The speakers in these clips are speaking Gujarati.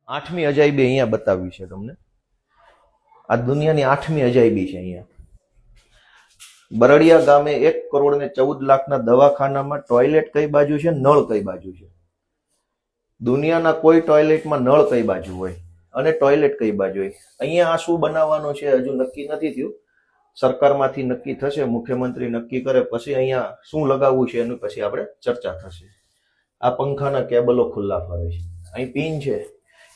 આઠમી અજાયબી અહીંયા બતાવી છે તમને. આ દુનિયાની આઠમી અજાયબી છે. અહીંયા બરડિયા ગામે 1,14,00,000 દવાખાનામાં ટોયલેટ કઈ બાજુ છે, નળ કઈ બાજુ છે? દુનિયાના કોઈ ટોયલેટમાં નળ કઈ બાજુ હોય અને ટોયલેટ કઈ બાજુ હોય? અહીંયા આ શું બનાવવાનો છે હજુ નક્કી નથી થયું. સરકારમાંથી નક્કી થશે, મુખ્યમંત્રી નક્કી કરે પછી અહીંયા શું લગાવવું છે એનું પછી આપણે ચર્ચા થશે. આ પંખાના કેબલો ખુલ્લા ફરે છે. અહીં પિન છે,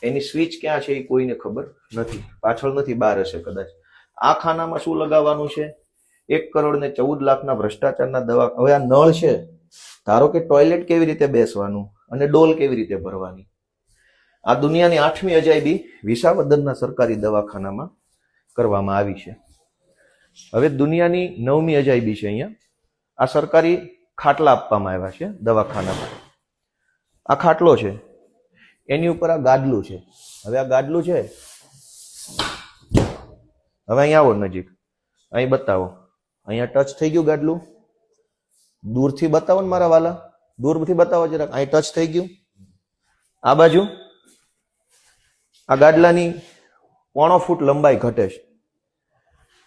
એની સ્વિચ ક્યાં છે એ કોઈને ખબર નથી. પાછળ નથી, બહાર હશે કદાચ. આ ખાનામાં શું લગાવવાનું છે? 1,14,00,000 ભ્રષ્ટાચારના દવા. હવે આ નળ છે, ધારો કે ટોયલેટ કેવી રીતે બેસવાનું અને ડોલ કેવી રીતે ભરવાની? આ દુનિયાની આઠમી અજાયબી વિસાવદરના સરકારી દવાખાનામાં કરવામાં આવી છે. હવે દુનિયાની 9મી અજાયબી છે. અહીંયા આ સરકારી ખાટલા આપવામાં આવ્યા છે દવાખાનામાં. આ ખાટલો છે, એની ઉપર આ ગાદલું છે. હવે આ ગાદલું છે, હવે અહીંયા આવો નજીક, અહીં બતાવો. અહીંયા ટચ થઈ ગયું ગાદલું? દૂરથી બતાવો ને મારા વાલા, દૂરથી બતાવો જરાક. અહીં ટચ થઈ ગયું. આ બાજુ આ ગાદલાની 1.5 ફૂટ લંબાઈ ઘટે છે.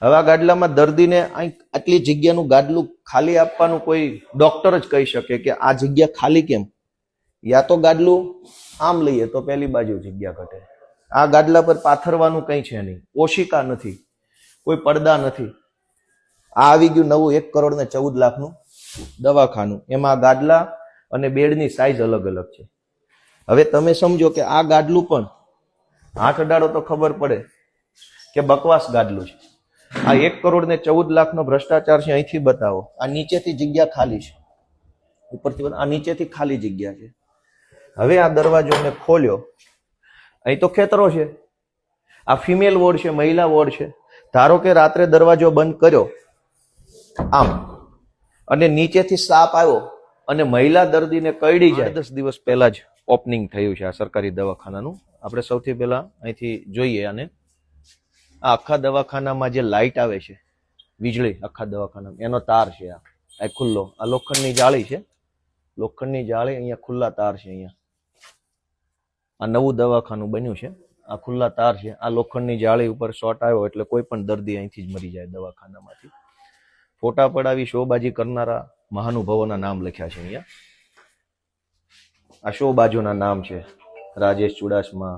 હવે આ ગાદલામાં દર્દીને આટલી જગ્યાનું ગાદલું ખાલી આપવાનું કોઈ ડોક્ટર જ કહી શકે કે આ જગ્યા ખાલી કેમ? યા તો ગાદલું આમ લઈએ તો પહેલી બાજુ જગ્યા ઘટે. આ ગાદલા પર પાથરવાનું કંઈ છે નહીં, ઓશિકા નથી, કોઈ પડદા નથી. આ આવી ગયું નવું 1,14,00,000 દવાખાનું. એમાં ગાદલા અને બેડની સાઈઝ અલગ અલગ છે. હવે તમે સમજો કે આ ગાદલું પણ હાથ અડાડો તો ખબર પડે કે બકવાસ ગાદલું છે. આ 1,14,00,000 ભ્રષ્ટાચાર છે. અહીંથી બતાવો. આ નીચેથી જગ્યા ખાલી છે, ઉપરથી આ નીચેથી ખાલી જગ્યા છે. હવે આ દરવાજો મેં ખોલ્યો, અહીં તો ખેતરો છે. આ ફિમેલ વોર્ડ છે, મહિલા વોર્ડ છે. ધારો કે રાત્રે દરવાજો બંધ કર્યો આમ, અને નીચેથી સાપ આવ્યો અને મહિલા દર્દીને કરડી જાય. 10 દિવસ પહેલા જ ઓપનિંગ થયું છે આ સરકારી દવાખાનાનું. આપણે સૌથી પહેલા અહીંથી જોઈએ. અને આ આખા દવાખાનામાં જે લાઇટ આવે છે, વીજળી આખા દવાખાનામાં, એનો તાર છે. આ ખુલ્લો, આ લોખંડની જાળી છે, લોખંડની જાળી. અહીંયા ખુલ્લા તાર છે. અહીંયા આ નવું દવાખાનું બન્યું છે, આ ખુલ્લા તાર છે. આ લોખંડની જાળી ઉપર શોર્ટ આવ્યો એટલે કોઈ પણ દર્દી અહીંથી જ મરી જાય દવાખાનામાંથી. ફોટા પડાવી શોબાજી કરનારા મહાનુભાવોના નામ લખ્યા છે અહીંયા. આ શોબાજોના નામ છે: રાજેશ ચુડાસમા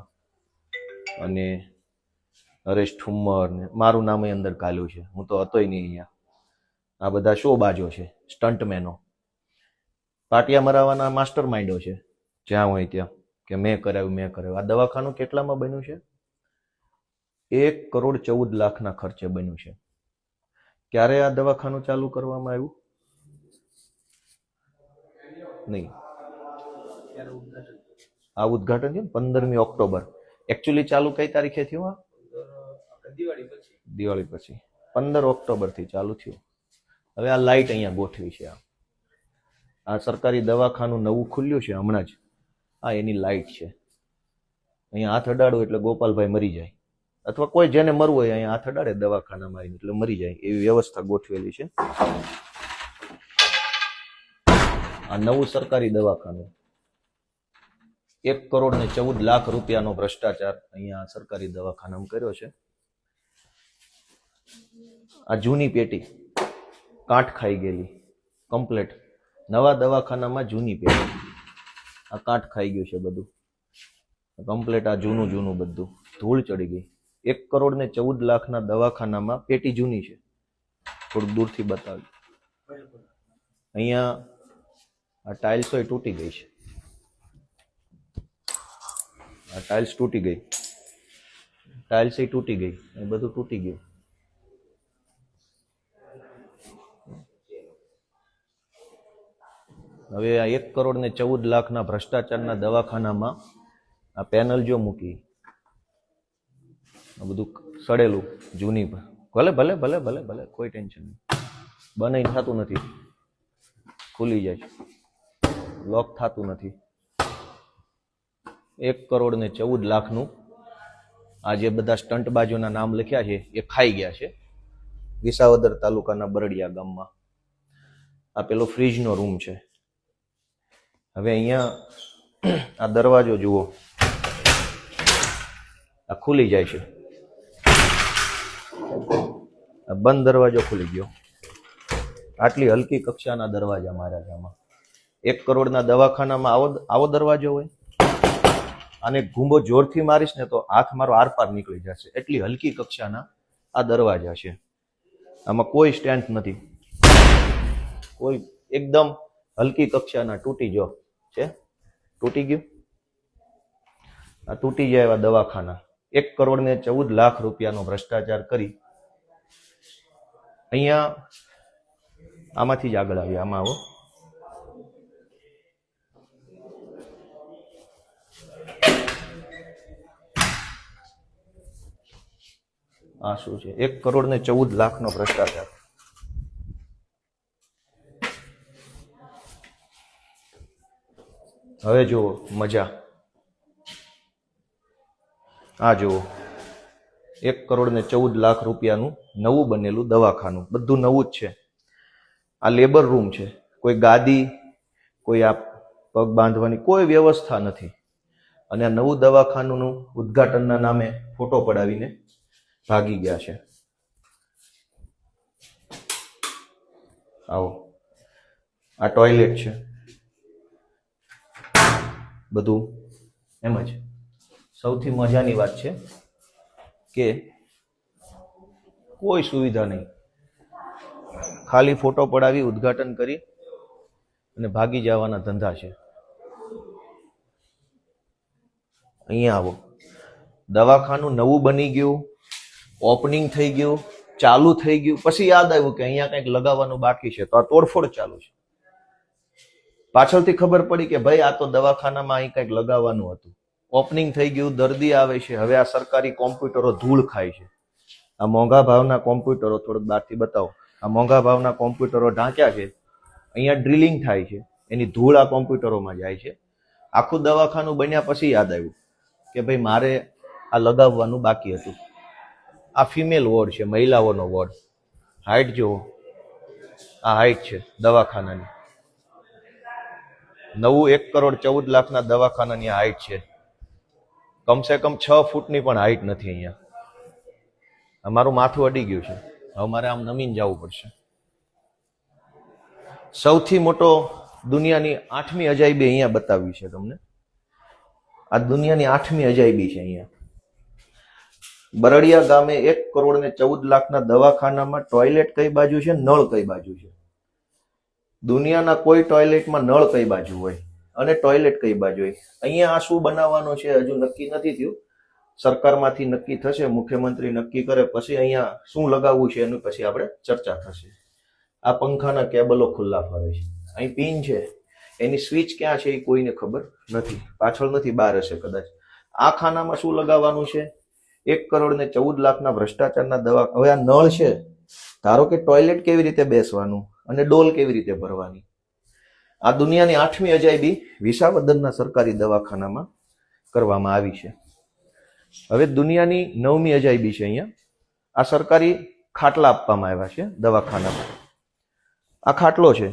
અને હરેશ ઠુમ્મર. મારું નામ અંદર કાલ્યું છે, હું તો હતોય નહીં અહીંયા. આ બધા શોબાજો છે, સ્ટન્ટમેનો, પાટિયા મરાવાના માસ્ટર માઇન્ડો છે જ્યાં હોય ત્યાં, કે મેં કરાવ્યું. આ દવાખાનું કેટલામાં બન્યું છે? 1,14,00,000 ખર્ચે બન્યું છે. ક્યારે આ દવાખાનું ચાલુ કરવામાં આવ્યું? નહીં, આ ઉદઘાટન છે 15મી ઓક્ટોબર. એકચ્યુઅલી ચાલુ કઈ તારીખે થયું? દિવાળી પછી 15 ઓક્ટોબર થી ચાલુ થયું. હવે આ લાઇટ અહીંયા ગોઠવી છે. આ સરકારી દવાખાનું નવું ખુલ્યું છે હમણાં જ. આ એની લાઇટ છે. અહીંયા હાથ અડાડો એટલે ગોપાલભાઈ મરી જાય, અથવા કોઈ જેને મરવું હોય અહીંયા હાથ અડાડે દવાખાનામાં આવીને એટલે મરી જાય, એવી વ્યવસ્થા ગોઠવેલી છે. આ નવું સરકારી દવાખાનું. 1,14,00,000 રૂપિયાનો ભ્રષ્ટાચાર અહીંયા સરકારી દવાખાનામાં કર્યો છે. આ જૂની પેટી કાંઠ ખાઈ ગયેલી કમ્પ્લેટ. નવા દવાખાનામાં જૂની પેટી, આ કાંઠ ખાઈ ગયું છે બધું કમ્પ્લેટ. આ જૂનું બધું ધૂળ ચડી ગઈ. 1,14,00,000 દવાખાનામાં પેટી જૂની છે. થોડુંક દૂરથી બતાવ્યું. અહીંયા આ ટાઇલ્સો તૂટી ગઈ છે. આ ટાઇલ્સ તૂટી ગઈ, ટાઇલ્સ તૂટી ગઈ, એ બધું તૂટી ગયું. હવે આ 1,14,00,000 ભ્રષ્ટાચારના દવાખાનામાં આ પેનલ જો મૂકી, આ બધું સડેલું જૂની. ભલે ભલે ભલે ભલે ભલે કોઈ ટેન્શન નહીં. બનાઈ થતું નથી, ખુલી જાય છે, લોક થતું નથી. 1,14,00,000 આ જે બધા સ્ટન્ટ બાજુના નામ લખ્યા છે એ ખાઈ ગયા છે વિસાવદર તાલુકાના બરડિયા ગામમાં. આ પેલો ફ્રીજનો રૂમ છે. હવે અહીંયા આ દરવાજો જુઓ, આ ખુલી જાય છે, આ બંધ દરવાજો ખુલી ગયો. આટલી હલકી કક્ષાના દરવાજા માર્યા છે આમાં. 1 કરોડના દવાખાનામાં આવો દરવાજો હોય, અને ઘૂંબો જોરથી મારીશ ને તો હાથ મારો આરપાર નીકળી જશે. એટલી હલકી કક્ષાના આ દરવાજા છે. આમાં કોઈ સ્ટેન્ડ નથી, કોઈ એકદમ હલકી કક્ષાના. તૂટી જો છે, તૂટી ગયું. આ તૂટી જાય એવા દવાખાના. 1 કરોડ ને 14 લાખ રૂપિયાનો ભ્રષ્ટાચાર કરી અહીંયા આમાંથી જ આગળ આવ્યા. આમાં આવો. આ શું છે? 1 કરોડ ને 14 લાખનો ભ્રષ્ટાચાર. હવે જુઓ મજા. આ જુઓ 1 કરોડ ને 14 લાખ રૂપિયાનું નવું બનેલું દવાખાનું. બધું નવું જ છે. આ લેબર રૂમ છે. કોઈ ગાદી, કોઈ આ પગ બાંધવાની કોઈ વ્યવસ્થા નથી. અને આ નવું દવાખાનું ઉદ્ઘાટનના નામે ફોટો પડાવીને ભાગી ગયા છે. આવો, આ ટોયલેટ છે. બધું એમ જ. સૌથી મજાની વાત છે કે કોઈ સુવિધા નહીં. ખાલી ફોટો પડાવી ઉદ્ઘાટન કરી અને ભાગી જવાના ધંધા છે. અહીંયા આવો. દવાખાનું નવું બની ગયું, ઓપનિંગ થઈ ગયું, ચાલુ થઈ ગયું. પછી યાદ આવ્યું કે અહીંયા કંઈક લગાવવાનું બાકી છે, તો આ તોડફોડ ચાલુ છે. પાછળથી ખબર પડી કે ભાઈ આ તો દવાખાનામાં અહીં કંઈક લગાવવાનું હતું. ઓપનિંગ થઈ ગયું, દર્દી આવે છે. હવે આ સરકારી કોમ્પ્યુટરો ધૂળ ખાય છે. આ મોંઘા ભાવના કોમ્પ્યુટરો થોડુંક બહારથી બતાવો. આ મોંઘા ભાવના કોમ્પ્યુટરો ઢાંક્યા છે. અહીંયા ડ્રિલિંગ થાય છે, એની ધૂળ આ કોમ્પ્યુટરોમાં જાય છે. આખું દવાખાનું બન્યા પછી યાદ આવ્યું કે ભાઈ મારે આ લગાવવાનું બાકી હતું. આ ફિમેલ વોર્ડ છે, મહિલાઓનો વોર્ડ. હાઈટ જુઓ, આ હાઈટ છે દવાખાનાની. નવું 1 કરોડ 14 લાખના દવાખાનાની હાઈટ છે. કમસે કમ 6 ફૂટની પણ હાઈટ નથી અહીંયા. અમારું માથું અડી ગયું છે. હવે મારે આમ નમીને જવું પડશે. સૌથી મોટો દુનિયાની 8મી અજાયબી અહીંયા બતાવી છે તમને. આ દુનિયાની 8મી અજાયબી છે અહીંયા. બરડિયા ગામે 1 કરોડ ને 14 લાખના દવાખાનામાં ટોયલેટ કઈ બાજુ છે, નળ કઈ બાજુ છે? દુનિયાના કોઈ ટોયલેટમાં નળ કઈ બાજુ હોય અને ટોયલેટ કઈ બાજુ હોય? અહીંયા આ શું બનાવવાનું છે હજુ નક્કી નથી થયું. સરકારમાંથી નક્કી થશે, મુખ્યમંત્રી નક્કી કરે પછી અહીંયા શું લગાવવું છે એનું પછી આપણે ચર્ચા થશે. આ પંખાના કેબલો ખુલ્લા ફરે છે. અહીં પિન છે, એની સ્વિચ ક્યાં છે એ કોઈને ખબર નથી. પાછળ નથી, બહાર હશે કદાચ. આ ખાનામાં શું લગાવવાનું છે? 1 કરોડ ને 14 લાખના ભ્રષ્ટાચારના દવા. હવે આ નળ છે, ધારો કે ટોયલેટ કેવી રીતે બેસવાનું અને ડોલ કેવી રીતે ભરવાની? આ દુનિયાની 8મી અજાયબી વિસાવદરના સરકારી દવાખાનામાં કરવામાં આવી છે. હવે દુનિયાની 9મી અજાયબી છે અહીંયા. આ સરકારી ખાટલા આપવામાં આવ્યા છે દવાખાનામાં. આ ખાટલો છે,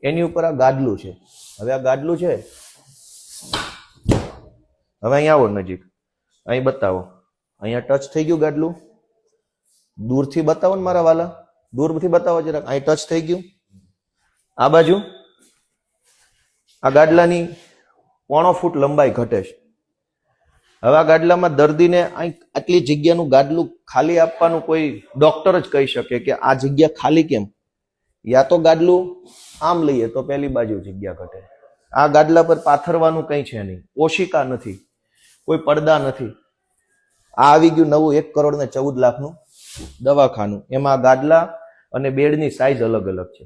એની ઉપર આ ગાદલું છે. હવે આ ગાદલું છે, હવે અહીંયા આવો નજીક, અહીં બતાવો. અહીંયા ટચ થઈ ગયું ગાદલું. દૂરથી બતાવો ને મારા વાલા, દૂરથી બતાવો જરાક. અહીં ટચ થઈ ગયું. આ બાજુ આ ગાદલાની 1.5 ફૂટ લંબાઈ ઘટે છે. હવે આ ગાદલામાં દર્દીને આટલી જગ્યાનું ગાદલું ખાલી આપવાનું કોઈ ડોક્ટર જ કહી શકે કે આ જગ્યા ખાલી કેમ? યા તો ગાદલું આમ લઈએ તો પેલી બાજુ જગ્યા ઘટે. આ ગાદલા પર પાથરવાનું કંઈ છે નહીં, ઓશિકા નથી, કોઈ પડદા નથી. આ આવી ગયું નવું 1 કરોડ ને 14 લાખનું દવાખાનું. એમાં ગાદલા અને બેડની સાઈઝ અલગ અલગ છે.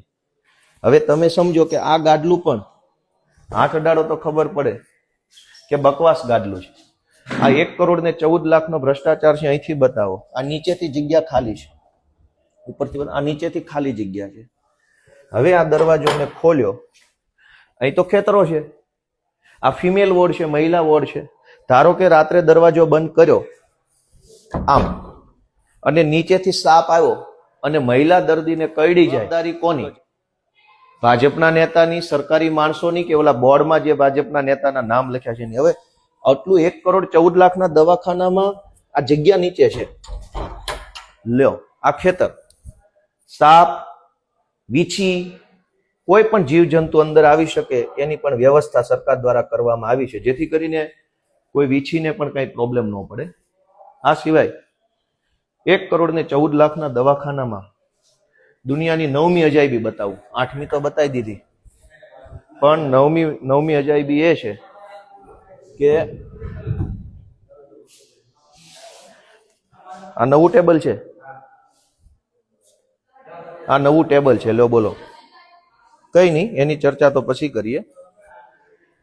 હવે તમે સમજો કે આ ગાદલું પણ હાથ અડાડો તો ખબર પડે કે બકવાસ ગાદલું છે. આ 1 કરોડ ને 14 લાખનો ભ્રષ્ટાચાર છે. અહીંથી બતાવો. આ નીચેથી જગ્યા ખાલી છે, ઉપરથી આ નીચેથી ખાલી જગ્યા છે. હવે આ દરવાજો મેં ખોલ્યો. અહીં તો ખેતરો છે. આ ફિમેલ વોર્ડ છે, મહિલા વોર્ડ છે. ધારો કે રાત્રે દરવાજો બંધ કર્યો આમ, અને નીચેથી સાપ આવ્યો અને મહિલા દર્દીને કરડી જાય, જવાબદારી કોની? ભાજપના નેતાની, સરકારી માણસોની, કે ઓલા બોર્ડમાં જે ભાજપના નેતાના નામ લખ્યા છે એની? હવે આટલું 1,14,00,000 દવાખાનામાં આ જગ્યા નીચે છે. લ્યો, આ ખેતર, સાપ, વીછી, કોઈ પણ જીવજંતુ અંદર આવી શકે એની પણ વ્યવસ્થા સરકાર દ્વારા કરવામાં આવી છે, જેથી કરીને કોઈ વીછીને પણ કઈ પ્રોબ્લેમ ન પડે. આ સિવાય 1,14,00,000 દવાખાનામાં દુનિયાની 9મી અજાયબી બતાવું. 8મી તો બતાવી દીધી, પણ 9મી અજાયબી એ છે કે આ નવું ટેબલ છે. આ નવું ટેબલ છે. લો બોલો. કઈ નહીં, એની ચર્ચા તો પછી કરીએ.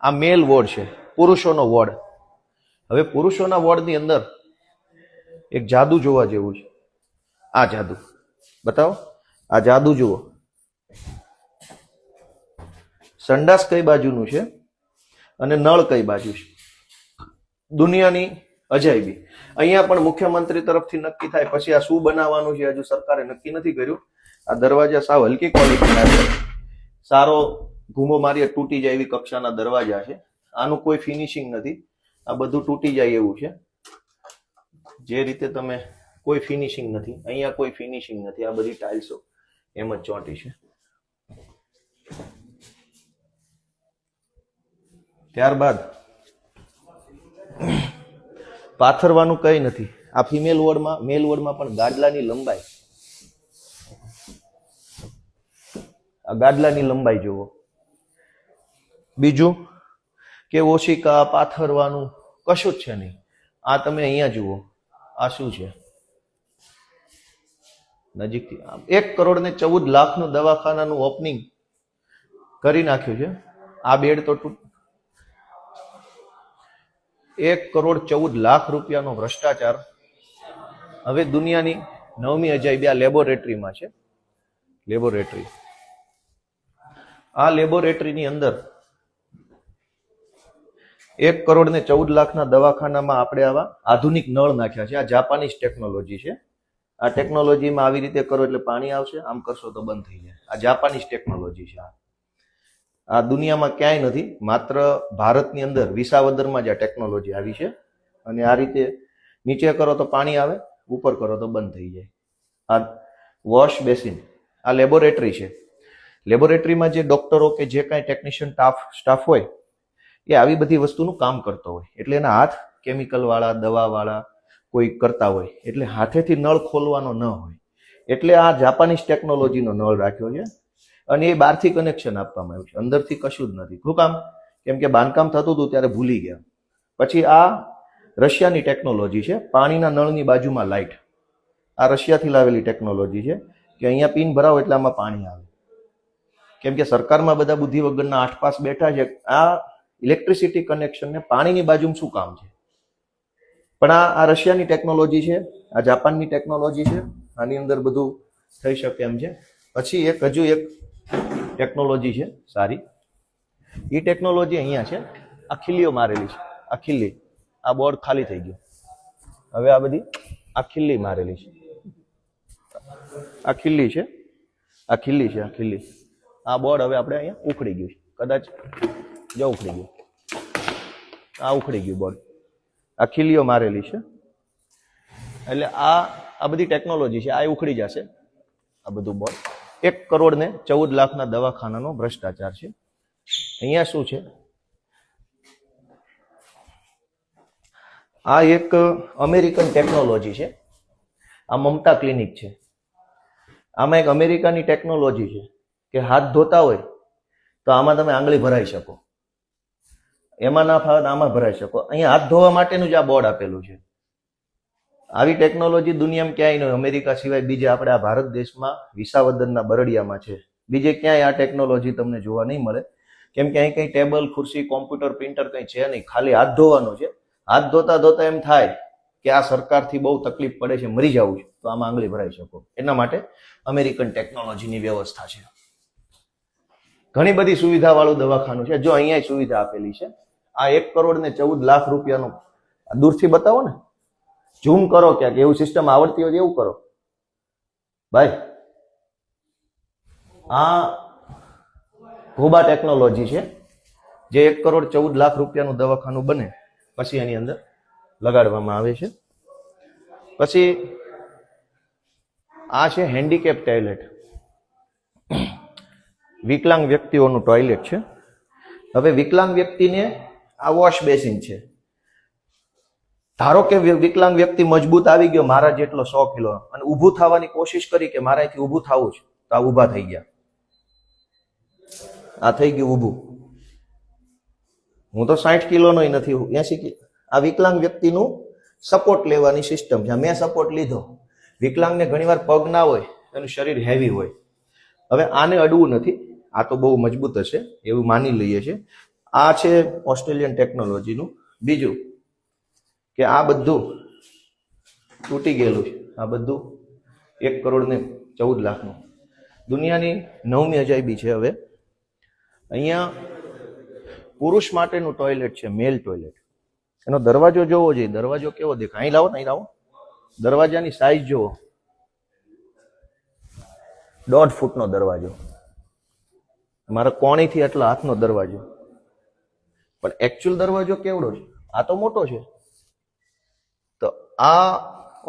આ મેલ વોર્ડ છે, પુરુષોનો વોર્ડ. હવે પુરુષોના વોર્ડની અંદર એક જાદુ જોવા જેવું છે. આ જાદુ બતાવો. આ જાદુ જુઓ. સંડાસ કઈ બાજુનું છે અને નળ કઈ બાજુ છે. દુનિયાની અજાયબી. અહીંયા પણ મુખ્યમંત્રી તરફથી નક્કી થાય, પછી આ શું બનાવવાનું છે હજુ સરકારે નક્કી નથી કર્યું. આ દરવાજા સાવ હલકી ક્વોલિટીના છે, સારો ઘૂમો મારીએ તૂટી જાય એવી કક્ષાના દરવાજા છે. આનું કોઈ ફિનિશિંગ નથી, આ બધું તૂટી જાય એવું છે. જે રીતે તમે, કોઈ ફિનિશિંગ નથી અહીંયા, કોઈ ફિનિશિંગ નથી. આ બધી ટાઇલ્સો એમ જ ચોંટી છે. ત્યારબાદ પાથરવાનું કઈ નથી. આ ફિમેલ વોર્ડમાં, મેલ વોર્ડમાં પણ ગાદલાની લંબાઈ, આ ગાદલાની લંબાઈ જુઓ. બીજું કે ઓશિકા પાથરવાનું કશું જ છે નહીં. આ તમે અહીંયા જુઓ, આ શું છે નજીકથી. 1,14,00,000 દવાખાનાનું ઓપનિંગ કરી નાખ્યું છે. આ બેડ તો 1,14,00,000 ભ્રષ્ટાચાર. હવે દુનિયાની 9મી અજાયબી આ લેબોરેટરીમાં છે. લેબોરેટરી, આ લેબોરેટરીની અંદર 1,14,00,000 દવાખાનામાં આપણે આવા આધુનિક નળ નાખ્યા છે. આ જાપાનીઝ ટેકનોલોજી છે. આ ટેકનોલોજીમાં આવી રીતે કરો એટલે પાણી આવશે, આમ કરશો તો બંધ થઈ જાય. આ જાપાનીઝ ટેકનોલોજી છે. આ દુનિયામાં ક્યાંય નથી, માત્ર ભારતની અંદર વિસાવદરમાં જ આ ટેકનોલોજી આવી છે. અને આ રીતે નીચે કરો તો પાણી આવે, ઉપર કરો તો બંધ થઈ જાય. આ વોશ બેસિન, આ લેબોરેટરી છે. લેબોરેટરીમાં જે ડોક્ટરો કે જે કાંઈ ટેકનિશિયન સ્ટાફ હોય એ આવી બધી વસ્તુનું કામ કરતો હોય, એટલે એના હાથ કેમિકલ વાળા, દવા વાળા કોઈ કરતા હોય, એટલે હાથેથી નળ ખોલવાનો ન હોય. એટલે આ જાપાનીઝ ટેકનોલોજીનો નળ રાખ્યો છે. અને એ બહારથી કનેક્શન આપવામાં આવ્યું છે, અંદરથી કશું જ નથી. શું કામ? કેમ કે બાંધકામ થતું હતું ત્યારે ભૂલી ગયા. પછી આ રશિયાની ટેકનોલોજી છે. પાણીના નળની બાજુમાં લાઇટ, આ રશિયાથી લાવેલી ટેકનોલોજી છે કે અહીંયા પિન ભરાવો એટલે આમાં પાણી આવે. કેમ કે સરકારમાં બધા બુદ્ધિ વગરના આઠપાસ બેઠા છે. આ ઇલેક્ટ્રિસિટી કનેક્શન ને પાણીની બાજુમાં શું કામ છે? પણ આ રશિયાની ટેકનોલોજી છે, આ જાપાનની ટેકનોલોજી છે. આની અંદર બધું થઈ શકે એમ છે. પછી હજુ એક ટેકનોલોજી છે સારી. એ ટેકનોલોજી અહીંયા છે. આ ખીલીઓ મારેલી છે. આ ખીલી, આ બોર્ડ ખાલી થઈ ગયું. હવે આ બધી આ ખીલી મારેલી છે. આ ખીલી છે, આ ખીલી છે, આ ખીલી. આ બોર્ડ હવે આપણે અહીંયા ઉખડી ગયું છે. કદાચ જો ઉખડી ગયું, આ ઉખડી ગયું બોર્ડ. આ ખીલીઓ મારેલી છે. એટલે આ બધી ટેકનોલોજી છે. આ ઉખડી જશે આ બધું બોર્ડ. 1,14,00,000 દવાખાનાનો ભ્રષ્ટાચાર છે. અહીંયા શું છે? આ એક અમેરિકન ટેકનોલોજી છે. આ મમતા ક્લિનિક છે. આમાં એક અમેરિકાની ટેકનોલોજી છે કે હાથ ધોતા હોય તો આમાં તમે આંગળી ભરાઈ શકો. એમાં ના ફાવે આમાં ભરાઈ શકો. અહીંયા હાથ ધોવા માટેનું જ આ બોર્ડ આપેલું છે. આવી ટેકનોલોજી દુનિયામાં ક્યાંય નહીં. અમેરિકા સિવાય બીજે આપણે આ ભારત દેશમાં વિસાવદરના બરડિયામાં છે. બીજે ક્યાંય આ ટેકનોલોજી તમને જોવા નહીં મળે. કેમ કે અહીં કંઈ ટેબલ, ખુરશી, કોમ્પ્યુટર, પ્રિન્ટર કંઈ છે નહીં. ખાલી હાથ ધોવાનો છે. હાથ ધોતા ધોતા એમ થાય કે આ સરકારથી બહુ તકલીફ પડે છે, મરી જવું છે, તો આમાં આંગળી ભરાઈ શકો. એના માટે અમેરિકન ટેકનોલોજીની વ્યવસ્થા છે. ઘણી બધી સુવિધા વાળું દવાખાનું છે. જો અહીંયા સુવિધા આપેલી છે. આ 1,14,00,000 રૂપિયાનું દૂરથી બતાવો ને, ઝૂમ કરો ક્યાંક. એવું સિસ્ટમ આવડતી હોય એવું કરો ભાઈ. આ ભોબા ટેકનોલોજી છે. જે 1,14,00,000 રૂપિયાનું દવાખાનું બને પછી એની અંદર લગાડવામાં આવે છે. પછી આ છે હેન્ડીકેપ ટોયલેટ, વિકલાંગ વ્યક્તિઓનું ટોયલેટ છે. હવે વિકલાંગ વ્યક્તિને આ વોશ બેસિન છે. ધારો કે વિકલાંગ વ્યક્તિ મજબૂત આવી ગયો મારા જેટલો 100 કિલો અને ઊભું થવાની કોશિશ કરી કે મારાથી ઊભું થવું છે, તો આ ઊભા થઈ ગયા. આ થઈ ગયું ઊભું. હું તો 60 કિલોનો નથી, 80 કિલો. આ વિકલાંગ વ્યક્તિનું સપોર્ટ લેવાની સિસ્ટમ છે. મેં સપોર્ટ લીધો. વિકલાંગને ઘણીવાર પગ ના હોય, એનું શરીર હેવી હોય. હવે આને અડવું નથી, આ તો બહુ મજબૂત હશે એવું માની લઈએ છીએ. આ છે ઓસ્ટ્રેલિયન ટેકનોલોજીનું. બીજું કે આ બધું તૂટી ગયેલું છે. આ બધું 1,14,14,00,000નું. દુનિયાની 9મી અજાયબી છે. હવે અહીંયા પુરુષ માટેનું ટોયલેટ છે, મેલ ટોયલેટ. એનો દરવાજો જોવો જોઈએ. દરવાજો કેવો દેખાય? અહીં લાવો ને, અહીં લાવો. દરવાજાની સાઈઝ જુઓ, 1.5 ફૂટનો દરવાજો. મારા કોણીથી એટલા હાથનો દરવાજો. પણ એકચ્યુઅલ દરવાજો કેવડો છે? આ તો મોટો છે. તો આ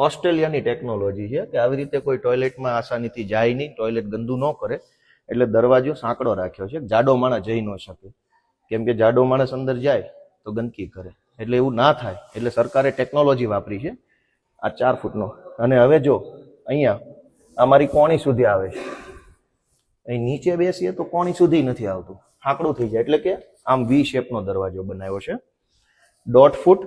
ઓસ્ટ્રેલિયાની ટેકનોલોજી છે કે આવી રીતે કોઈ ટોયલેટમાં આસાનીથી જાય નહીં, ટોયલેટ ગંદુ ન કરે, એટલે દરવાજો સાંકડો રાખ્યો છે. જાડો માણસ જઈ ન શકે, કેમ કે જાડો માણસ અંદર જાય તો ગંદકી કરે. એટલે એવું ના થાય એટલે સરકારે ટેકનોલોજી વાપરી છે આ 4 ફૂટનો. અને હવે જો અહીંયા અમારી કોણી સુધી આવે છે. અહીં નીચે બેસીએ તો કોણી સુધી નથી આવતું, સાંકડું થઈ જાય. એટલે કે આમ વી શેપનો દરવાજો બનાવ્યો છે. 1.5 ફૂટ,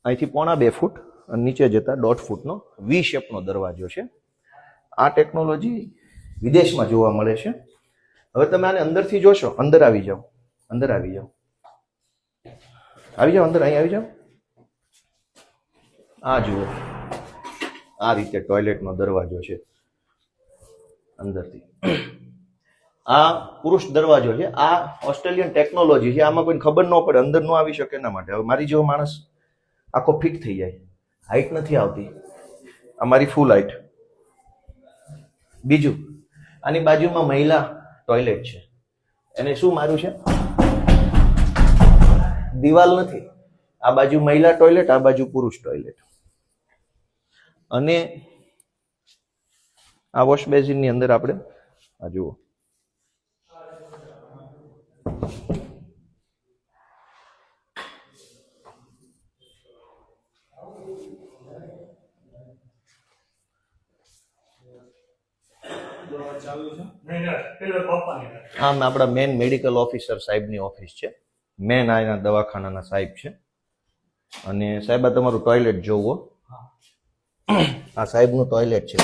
અહીંથી 1.25 ફૂટ અને નીચે જતા 1.5 ફૂટનો વી શેપનો દરવાજો છે. આ ટેકનોલોજી વિદેશમાં જોવા મળે છે. હવે તમે આને અંદરથી જોશો. અંદર આવી જાઓ, અંદર આવી જાઓ, આવી જાઓ અંદર, અહીં આવી જાઓ. આ જુઓ, આ રીતે ટોયલેટનો દરવાજો છે અંદરથી. આ પુરુષ દરવાજો છે. આ ઓસ્ટ્રેલિયન ટેકનોલોજી છે. આમાં કોઈને ખબર ન પડે, અંદર ન આવી શકે એના માટે. હવે મારી જેવો માણસ આખો ફિટ થઈ જાય, હાઈટ નથી આવતી. અમારી ફૂલ હાઈટ. બીજું, આની બાજુમાં મહિલા ટોયલેટ છે. એને શું માર્યું છે? દિવાલ નથી. આ બાજુ મહિલા ટોયલેટ, આ બાજુ પુરુષ ટોયલેટ. અને આ વોશ બેસિનની અંદર આપણે આ જુઓ, આમ આપણા મેન મેડિકલ ઓફિસર સાહેબની ઓફિસ છે. મેન આના દવાખાનાના સાહેબ છે. અને સાહેબ આ તમારું ટોયલેટ જોવો. આ સાહેબનું ટોયલેટ છે.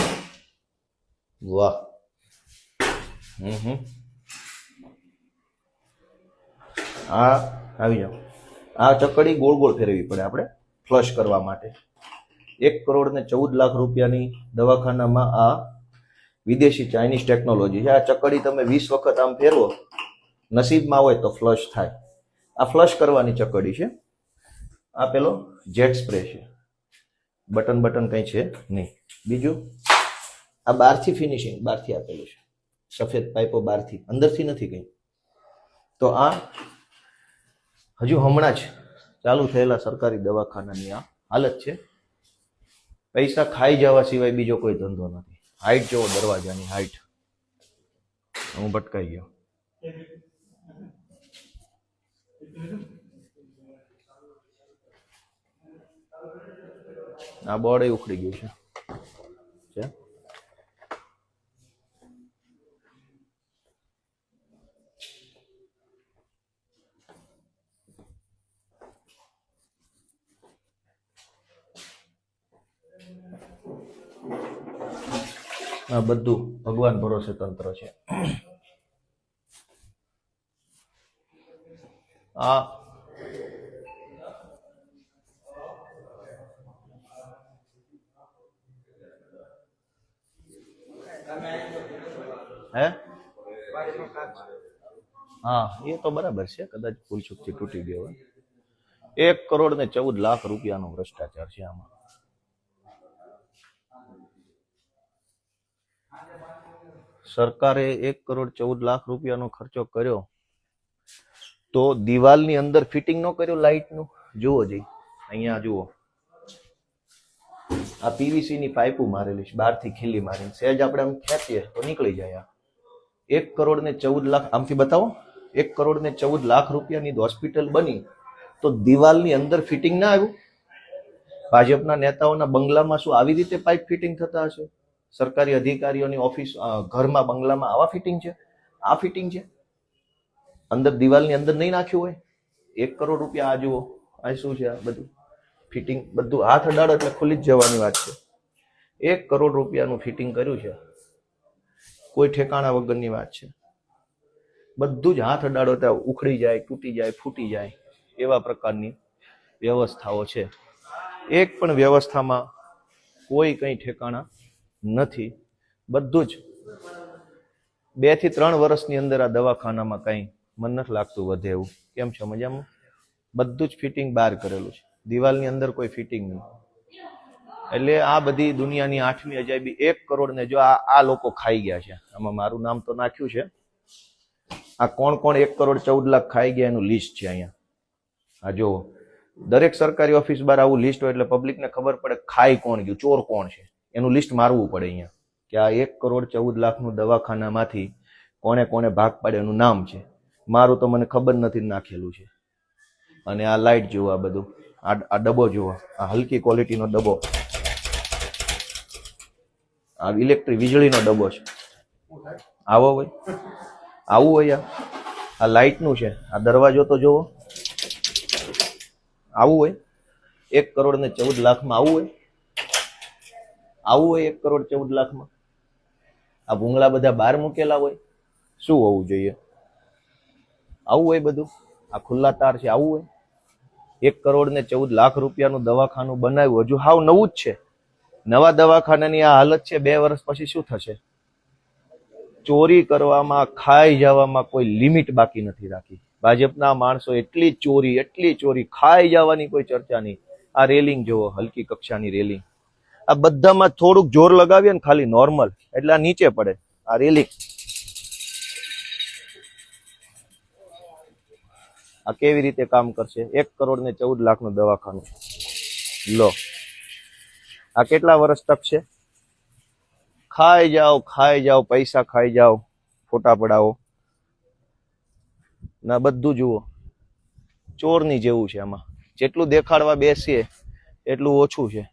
વાહ. આ આવી જાઓ. આ ચકડી ગોળ ગોળ ફેરવી પડે આપણે ફ્લશ કરવા માટે. 1,14,00,000 રૂપિયાની દવાખાનામાં આ વિદેશી ચાઇનીઝ ટેકનોલોજી છે. આ ચકડી તમે 20 વખત આમ ફેરવો, નસીબમાં હોય તો ફ્લશ થાય. આ ફ્લશ કરવાની ચકડી છે. આ પેલો જેટ સ્પ્રે છે. બટન કંઈ છે નહીં. બીજું, આ બહારથી ફિનિશિંગ, બહારથી આપેલું છે. સફેદ પાઇપો બહારથી, અંદરથી નથી કંઈ. તો આ હજુ હમણાં જ ચાલુ થયેલા સરકારી દવાખાનાની આ હાલત છે. પૈસા ખાઈ જવા સિવાય બીજો કોઈ ધંધો નથી. હાઈટ જોવો દરવાજાની, હાઈટ. હું ભટકાઈ ગયો. આ બોર્ડ ઉખડી ગયું છે. આ બધું ભગવાન ભરોસે તંત્ર છે. આ હે, હા એ તો બરાબર છે. કદાચ ભૂલ ચૂકથી તૂટી ગયો હોય. 1,14,00,000 રૂપિયાનો ભ્રષ્ટાચાર છે આમાં. સરકારે 1,14,00,000 રૂપિયાનો ખર્ચો કર્યો તો દિવાલની અંદર ફિટિંગ ન કર્યું લાઇટનું. જુઓ જી, અહીંયા જુઓ, આ પીવીસી ની પાઇપો મારેલી છે, બહારથી ખીલી મારીને, સહેજ આપણે આમ ખેંચીએ તો નીકળી જાય. 1,14,00,000 આમથી બતાવો, 1,14,00,000 રૂપિયાની હોસ્પિટલ બની તો દિવાલની અંદર ફિટિંગ ના આવ્યું? ભાજપના નેતાઓના બંગલામાં શું આવી રીતે પાઇપ ફિટિંગ થતા હશે? સરકારી અધિકારીઓની ઓફિસ, ઘરમાં, બંગલામાં આવા ફિટિંગ છે? આ ફિટિંગ છે? અંદર દિવાલની અંદર નહીં નાખ્યું હોય? 1 કરોડ રૂપિયા. આ જુઓ, આ શું છે? આ બધું ફિટિંગ, બધું હાથ અડાડો એટલે ખુલ્લી જ જવાની વાત છે. 1 કરોડ રૂપિયાનું ફિટિંગ કર્યું છે, કોઈ ઠેકાણા વગરની વાત છે. બધું જ હાથ અડાડો ત્યાં ઉખડી જાય, તૂટી જાય, ફૂટી જાય, એવા પ્રકારની વ્યવસ્થાઓ છે. એક પણ વ્યવસ્થામાં કોઈ કંઈ ઠેકાણા નથી. બધું જ 2 થી 3 વર્ષની અંદર આ દવાખાનામાં કંઈ મન નથી લાગતું વધે એવું. કેમ છો? મજામાં? બધું જ ફિટિંગ બહાર કરેલું છે, દિવાલની અંદર કોઈ ફિટિંગ નહીં. એટલે આ બધી દુનિયાની 8મી અજાયબી. 1 કરોડ ને જો આ લોકો ખાઈ ગયા છે. આમાં મારું નામ તો નાખ્યું છે. આ કોણ કોણ 1,14,00,000 ખાઈ ગયા એનું લિસ્ટ છે અહીંયા. આ જો દરેક સરકારી ઓફિસ બાર આવું લિસ્ટ હોય એટલે પબ્લિકને ખબર પડે ખાઈ કોણ ગયું, ચોર કોણ છે, એનું લિસ્ટ મારવું પડે અહીંયા કે આ 1,14,00,000 દવાખાનામાંથી કોને કોને ભાગ પાડે એનું નામ છે. મારું તો મને ખબર નથી, નાખેલું છે. અને આ લાઇટ જુઓ, આ બધું, આ ડબ્બો જુઓ, આ હલકી ક્વોલિટીનો ડબ્બો, આ ઇલેક્ટ્રિક વીજળીનો ડબ્બો છે. આવો હોય, આવું હોય. આ લાઇટનું છે. આ દરવાજો તો જુઓ, આવું હોય. 1,14,00,000 આવું હોય? આવું હોય 1,14,00,000? આ ભૂંગળા બધા બહાર મૂકેલા હોય? શું હોવું જોઈએ? આવું હોય બધું? આ ખુલ્લા તાર છે, આવું હોય? 1,14,00,000 રૂપિયાનું દવાખાનું બનાવ્યું, હજુ હાવ નવું જ છે. નવા દવાખાનાની આ હાલત છે, 2 વર્ષ પછી શું થશે? ચોરી કરવામાં, ખાઈ જવામાં કોઈ લિમિટ બાકી નથી રાખી. ભાજપના માણસો એટલી ચોરી, ખાઈ જવાની કોઈ ચર્ચા નહીં. આ રેલિંગ જુઓ, હલકી કક્ષાની રેલિંગ. આ બધામાં થોડુંક જોર લગાવીએ ને ખાલી નોર્મલ એટલે આ નીચે પડે. આ રેલિંગ, આ કેવી રીતે કામ કરશે? 1,14,00,000 દવાખાનું લો, આ કેટલા વર્ષ ટકશે? ખાઈ જાઓ, પૈસા ખાઈ જાઓ, ફોટા પડાવો ના. બધું જુઓ, ચોરની જેવું છે. આમાં જેટલું દેખાડવા બેસીએ એટલું ઓછું છે.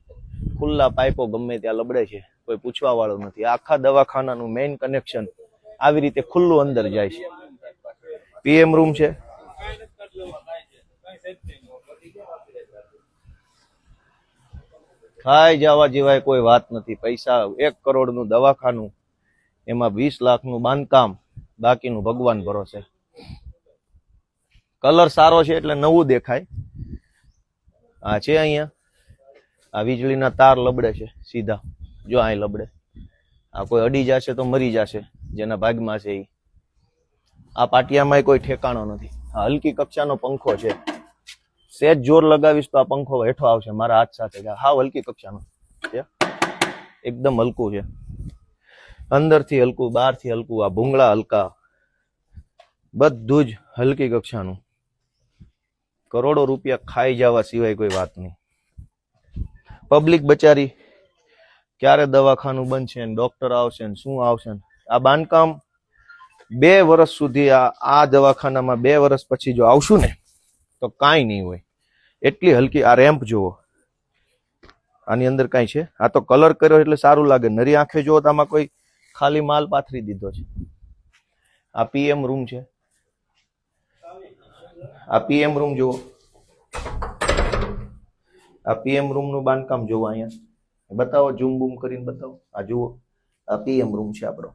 ખુલ્લા પાઇપો ગમે ત્યાં લબડે છે, કોઈ પૂછવા વાળું નથી. આખા દવાખાનાનું મેઇન કનેક્શન આવી રીતે ખુલ્લું અંદર જાય છે. પીએમ રૂમ છે. ખાઈ જવા જેવાય કોઈ વાત નથી. પૈસા 1 કરોડનું દવાખાનું, એમાં 20 લાખનું બાંધકામ, બાકીનું ભગવાન ભરોસે. કલર સારો છે એટલે નવું દેખાય. આ છે અહીંયા, આ વીજળીના તાર લબડે છે સીધા, જો અહીં લબડે. આ કોઈ અડી જશે તો મરી જશે, જેના ભાગમાં છે એ. આ પાટિયામાં કોઈ ઠેકાણો નથી. આ હલકી કક્ષાનો પંખો છે, સહેજ જોર લગાવીશ તો આ પંખો હેઠો આવશે મારા હાથ સાથે. હાવ હલકી કક્ષાનો છે, એકદમ હલકું છે. અંદરથી હલકું, બહારથી હલકું. આ ભૂંગળા હલકા, બધું જ હલકી કક્ષાનું. કરોડો રૂપિયા ખાઈ જવા સિવાય કોઈ વાત નહીં. પબ્લિક બચારી ક્યારે દવાખાનું બનશે ને ડોક્ટર આવશે ને શું આવશે ને. આ બાંધકામ 2 વર્ષ સુધી, આ દવાખાનામાં 2 વર્ષ પછી જો આવશું ને તો કાંઈ નહીં હોય. એટલી હલકી. આ રેમ્પ જુઓ, આની અંદર કાંઈ છે? આ તો કલર કર્યો એટલે સારું લાગે. નરી આંખે જુઓ તો આમાં કોઈ ખાલી માલ પાથરી દીધો છે. આ પીએમ રૂમ છે. આ પીએમ રૂમ જુઓ, આ પીએમ રૂમ નું બાંધકામ જુઓ. અહીંયા બતાવો, ઝૂમ બૂમ કરીને બતાવો. આ જુઓ, આ પીએમ રૂમ છે આપણો.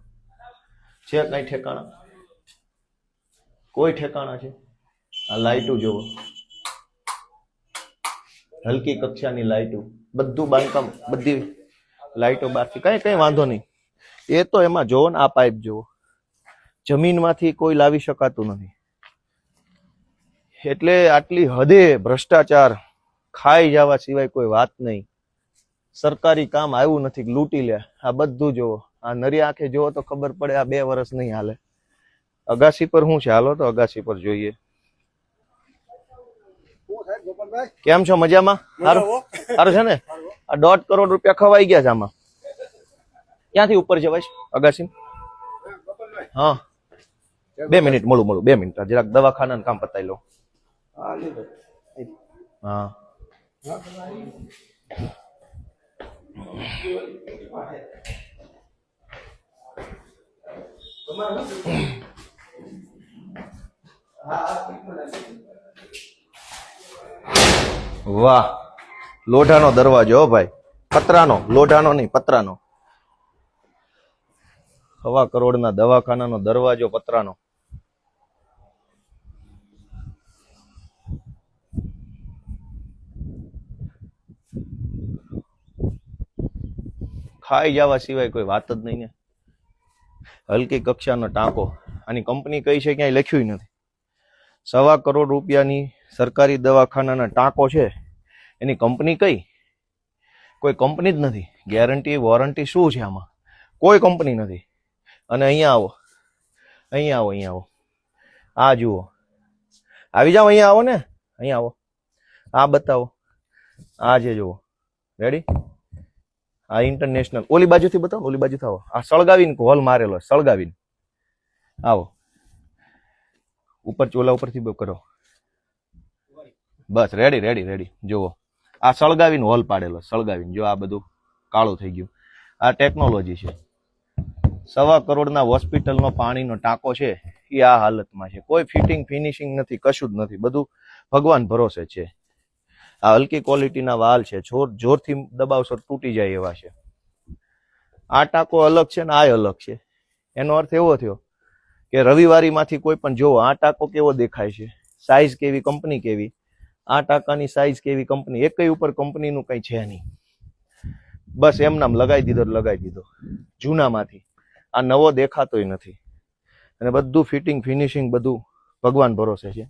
છે કઈ ઠેકાણા? કોઈ ઠેકાણા છે? આ લાઇટો જુઓ, હલકી કક્ષાની લાઇટો, બધું બાંધકામ, બધી લાઇટો બહારથી. કઈ વાંધો નહીં. એ તો એમાં જોવો ને, આ પાઇપ જુઓ, જમીનમાંથી કોઈ લાવી શકાતું નથી. એટલે આટલી હદે ભ્રષ્ટાચાર, ખાઈ જવા સિવાય કોઈ વાત નહીં. સરકારી કામ આવ્યું નથી, લૂંટી લે. આ બધું જુઓ, આ નરી આંખે જુઓ તો ખબર પડે આ 2 વર્ષ નહીં હાલે. અગાસી પર શું છે? હાલો તો અગાસી પર જોઈએ. કેમ છો? મજામાં? સારું સારું છે ને? આ 1.5 કરોડ રૂપિયા ખવાઈ ગયા છે આમાં. ક્યાંથી ઉપર જવાય અગાસી? હા 2 મિનિટ મળું 2 મિનિટ જરાક દવાખાનાનું કામ પતાવી લો. હા વાહ, લોઢાનો દરવાજો ભાઈ, પતરાનો, લોઢાનો નહીં પતરાનો. 1.25 કરોડના દવાખાનાનો દરવાજો પતરાનો. ખાઈ જવા સિવાય કોઈ વાત જ નહીં ને. હલકી કક્ષાનો ટાંકો. આની કંપની કઈ છે ક્યાંય લખ્યું નથી. 1.25 કરોડ રૂપિયાની સરકારી દવાખાનાના ટાંકો છે, એની કંપની કઈ? કોઈ કંપની જ નથી. ગેરંટી વોરંટી શું છે આમાં? કોઈ કંપની નથી. અને અહીંયા આવો, અહીંયા આવો, અહીંયા આવો, આ જુઓ, આવી જાઓ, અહીંયા આવો ને, અહીંયા આવો, આ બતાવો, આ જે જુઓ, રેડી? આ ઇન્ટરનેશનલ. ઓલી બાજુથી બતાવો, ઓલી બાજુથી આવો. આ સળગાવીને હોલ મારેલો, સળગાવીને આવો. ઉપર ચોલા ઉપરથી કરો, બસ રેડી રેડી રેડી. જુઓ, આ સળગાવીને હોલ પાડેલો, સળગાવીને. જો આ બધું કાળું થઈ ગયું. આ ટેકનોલોજી છે. 1.25 કરોડના હોસ્પિટલનો પાણીનો ટાંકો છે એ આ હાલતમાં છે. કોઈ ફિટિંગ ફિનિશિંગ નથી, કશું જ નથી, બધું ભગવાન ભરોસે છે. આ હલકી ક્વોલિટીના વાલ છે, જોરથી દબાવશો તૂટી જાય એવા છે. આ ટાંકો અલગ છે ને આ અલગ છે. એનો અર્થ એવો થયો કે રવિવારીમાંથી કોઈ પણ જોવો, આ ટાંકો કેવો દેખાય છે, સાઈઝ કેવી, કંપની કેવી, આ ટાંકાની સાઈઝ કેવી, કંપની, એકય ઉપર કંપનીનું કંઈ છે નહીં. બસ એમ નામ લગાવી દીધો, લગાવી દીધો જૂનામાંથી. આ નવો દેખાતોય નથી. અને બધું ફિટિંગ ફિનિશિંગ બધું ભગવાન ભરોસે છે.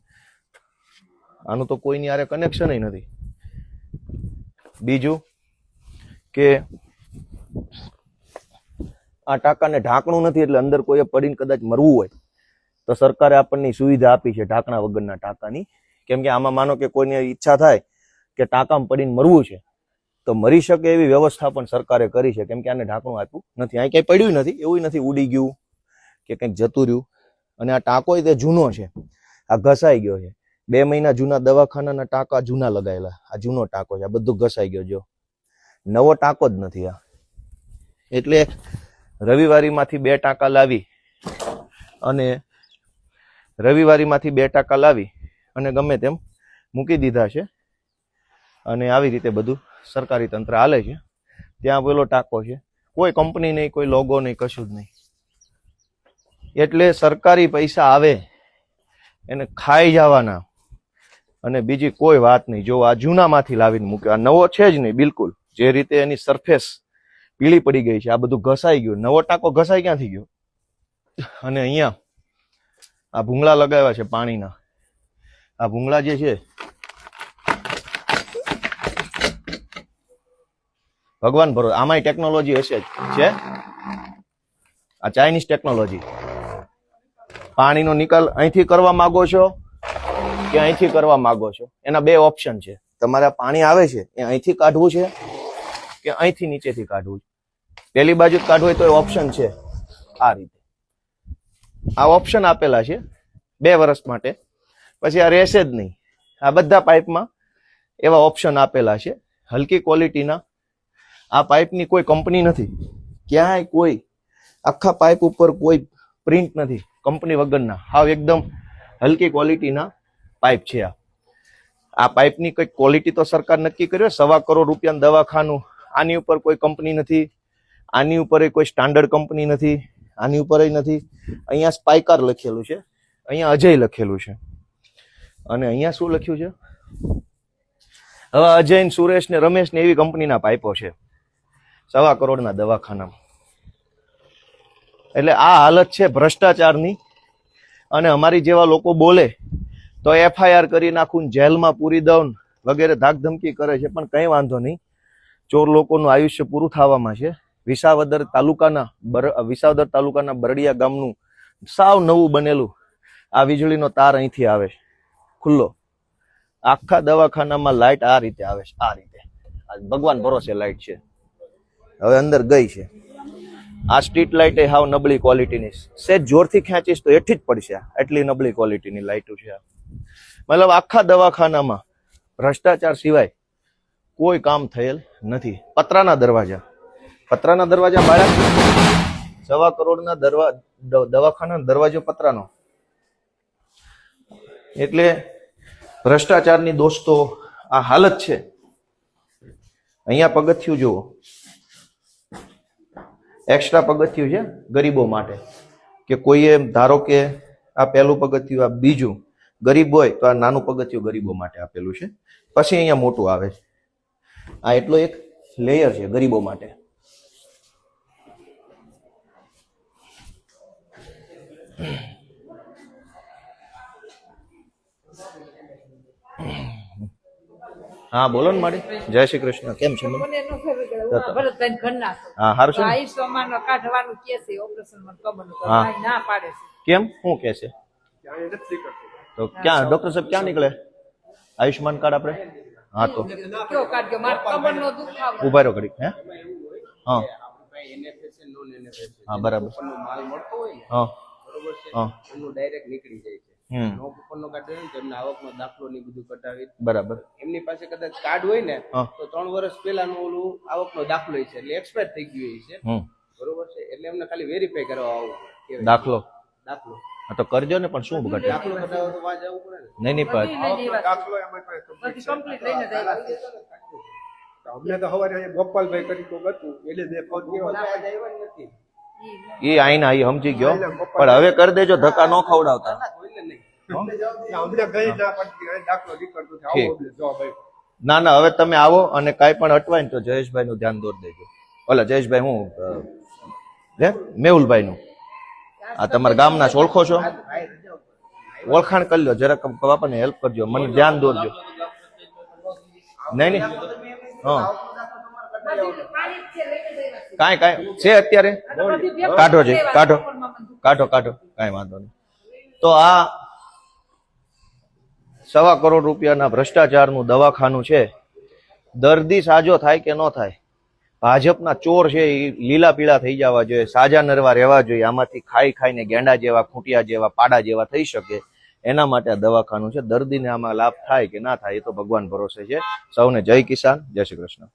આનું તો કોઈની હારે કનેક્શન નથી. બીજું કે આ ટાંકાને ઢાંકણું નથી, એટલે અંદર કોઈએ પડીને કદાચ મરવું હોય તો સરકારે આપણને સુવિધા આપી છે ઢાંકણા વગરના ટાંકાની. કેમ કે આમાં માનો કે કોઈને ઈચ્છા થાય કે ટાંકામાં પડીને મરવું છે તો મરી શકે એવી વ્યવસ્થા પણ સરકારે કરી છે. કેમ કે આને ઢાંકણું આપ્યું નથી. અહીં ક્યાંય પડ્યું નથી, એવું નથી ઉડી ગયું કે કંઈક જતું રહ્યું. અને આ ટાંકો તે જૂનો છે, આ ઘસાઈ ગયો છે. 2 મહિના જૂના દવાખાનાના ટાંકા જૂના લગાયેલા, આ જૂનો ટાંકો છે, આ બધું ઘસાઈ ગયો. જો નવો ટાંકો જ નથી આ. એટલે રવિવારીમાંથી 2 ટાંકા લાવી અને ગમે તેમ મૂકી દીધા છે. અને આવી રીતે બધું સરકારી તંત્ર હાલે છે. ત્યાં પેલો ટાંકો છે, કોઈ કંપની નહીં, કોઈ લોગો નહીં, કશું જ નહીં. એટલે સરકારી પૈસા આવે એને ખાઈ જવાના, અને બીજી કોઈ વાત નહીં. જો આ જૂનામાંથી લાવીને મૂક્યો, આ નવો છે જ નહીં બિલકુલ. જે રીતે એની સરફેસ પીળી પડી ગઈ છે, આ બધું ઘસાઈ ગયું. નવો ટાંકો ઘસાઈ ક્યાંથી ગયો? અને અહીંયા આ ભૂંગળા લગાવ્યા છે પાણીના. આ ભૂંગળા જે છે ભગવાન ભરોસે, આમાંય ટેકનોલોજી હશે જ છે. આ ચાઇનીઝ ટેકનોલોજી. પાણીનો નિકાલ અહીંથી કરવા માંગો છો કે અહીંથી કરવા માંગો છો, એના 2 ઓપ્શન છે. તમારે પાણી આવે છે એ અહીંથી કાઢવું છે કે અહીંથી નીચેથી કાઢવું છે. પેલી બાજુ જ કાઢવું હોય તો ઓપ્શન છે આ રીતે. આ ઓપ્શન આપેલા છે 2 વર્ષ માટે, પછી આ રહેશે જ નહીં. આ બધા પાઇપમાં એવા ઓપ્શન આપેલા છે. હલકી ક્વોલિટીના આ પાઇપની કોઈ કંપની નથી, ક્યાંય કોઈ આખા પાઇપ ઉપર કોઈ પ્રિન્ટ નથી, કંપની વગરના. હાવ એકદમ હલકી ક્વોલિટીના પાઇપ છે. આ પાઇપની કંઈક ક્વોલિટી તો સરકાર નક્કી કર્યો. 1.25 કરોડ રૂપિયાનું દવાખાનું, આની ઉપર કોઈ કંપની નથી, આની ઉપર કોઈ સ્ટાન્ડર્ડ કંપની નથી, આની ઉપર નથી. અહીંયા સ્પાઇકાર લખેલું છે, અહીંયા અજય લખેલું છે, અને અહીંયા શું લખ્યું છે? હવે અજય, સુરેશ ને રમેશ ને એવી કંપનીના પાઇપો છે 1.25 કરોડના દવાખાનામાં. એટલે આ હાલત છે ભ્રષ્ટાચારની. અને અમારી જેવા લોકો બોલે તો FIR કરી નાખું, જેલમાં પૂરી દઉં વગેરે ધાકધમકી કરે છે, પણ કંઈ વાંધો નહીં. ચોર લોકોનું આયુષ્ય પૂરું થવામાં છે. વિસાવદર તાલુકાના બરડિયા ગામનું સાવ નવું બનેલું આ વીજળીનો તાર અહીંથી આવે ખુલ્લો, આખા દવાખાનામાં લાઇટ આ રીતે આવે છે, આ રીતે. આ ભગવાન ભરોસે લાઇટ છે. હવે અંદર ગઈ છે. આ સ્ટ્રીટ લાઇટ એ હાવ નબળી ક્વોલિટીની, સેજ જોરથી ખેંચીશ તો એઠી જ પડશે. એટલી નબળી ક્વોલિટીની લાઇટો છે. મતલબ આખા દવાખાનામાં ભ્રષ્ટાચાર સિવાય કોઈ કામ થયેલ નથી. પતરાના દરવાજા બાળક 1.25 કરોડના દવાખાના દરવાજો પતરાનો. એટલે ભ્રષ્ટાચારની દોસ્તો આ હાલત છે. અહીંયા પગથિયું જુઓ, એક્સ્ટ્રા પગથિયું છે ગરીબો માટે, કે કોઈએ ધારો કે આ પહેલું પગથિયું, આ બીજું, ગરીબ હોય તો આ નાનું પગથિયું ગરીબો માટે આપેલું છે. પછી અહીંયા મોટું આવે છે. આ એટલો એક લેયર છે ગરીબો માટે. હા બોલો ને માડી. જય શ્રી કૃષ્ણ. કેમ છે? હા હારું છે. કેમ શું કે છે? તો ક્યાં ડોક્ટર સાહેબ ક્યાં નીકળે? આયુષ્માન કાર્ડ આપણે? હા તો ઉભા રહો ઘડીક. હે હા હા બરાબર. હા હા ડાયરેક્ટ નીકળી જાય છે. નો કૂપનનો કાર્ડ હોય ને તેમને આવકનો દાખલો ને બધું કટાવી બરાબર. એમની પાસે કદાચ કાર્ડ હોય ને તો 3 વર્ષ પહેલાનું ઓલું આવકનો દાખલો છે, એટલે એક્સપાયર થઈ ગયું છે. બરોબર છે. એટલે એમને ખાલી વેરીફાઈ કરવા આવવું પડે. દાખલો હા તો કરજો ને, પણ શું બગાડે? દાખલો કઢાવો તો વાજ આવવું પડે ને. નહીં દાખલો એમાં કમ્પ્લીટ લઈને જ આવ્યા. અમને તો સવારે ગોપાલભાઈ કરી તો હતું એટલે બે ફોન નથી. એ આઈના એ સમજી ગયો, પણ હવે કરી દેજો, ધક્કા ન ખવડાવતા. ના ના, હવે તમે આવો અને કાંઈ પણ અટવાય ને તો જયેશભાઈ નું ધ્યાન દોર દેજો. ઓલા જયેશભાઈ હું મેહુલભાઈ નું, આ તમારા ગામના ઓળખો છો, ઓળખાણ કરી લો જરાક, બાપાને હેલ્પ કરજો, મને ધ્યાન દોરજો. નહીં હા કાંઈ છે અત્યારે, કાઢો છે, કાઢો કાંઈ વાંધો નહીં. તો આ 1.25 કરોડ રૂપિયાના ભ્રષ્ટાચારનું દવાખાનું છે. દર્દી સાજો થાય કે ન થાય, ભાજપના ચોર છે એ લીલા પીળા થઈ જવા જોઈએ, સાજા નરવા રહેવા જોઈએ. આમાંથી ખાઈને ગેંડા જેવા, ખૂંટિયા જેવા, પાડા જેવા થઈ શકે, એના માટે આ દવાખાનું છે. દર્દીને આમાં લાભ થાય કે ના થાય એ તો ભગવાન ભરોસે છે. સૌને જય કિસાન, જય શ્રી કૃષ્ણ.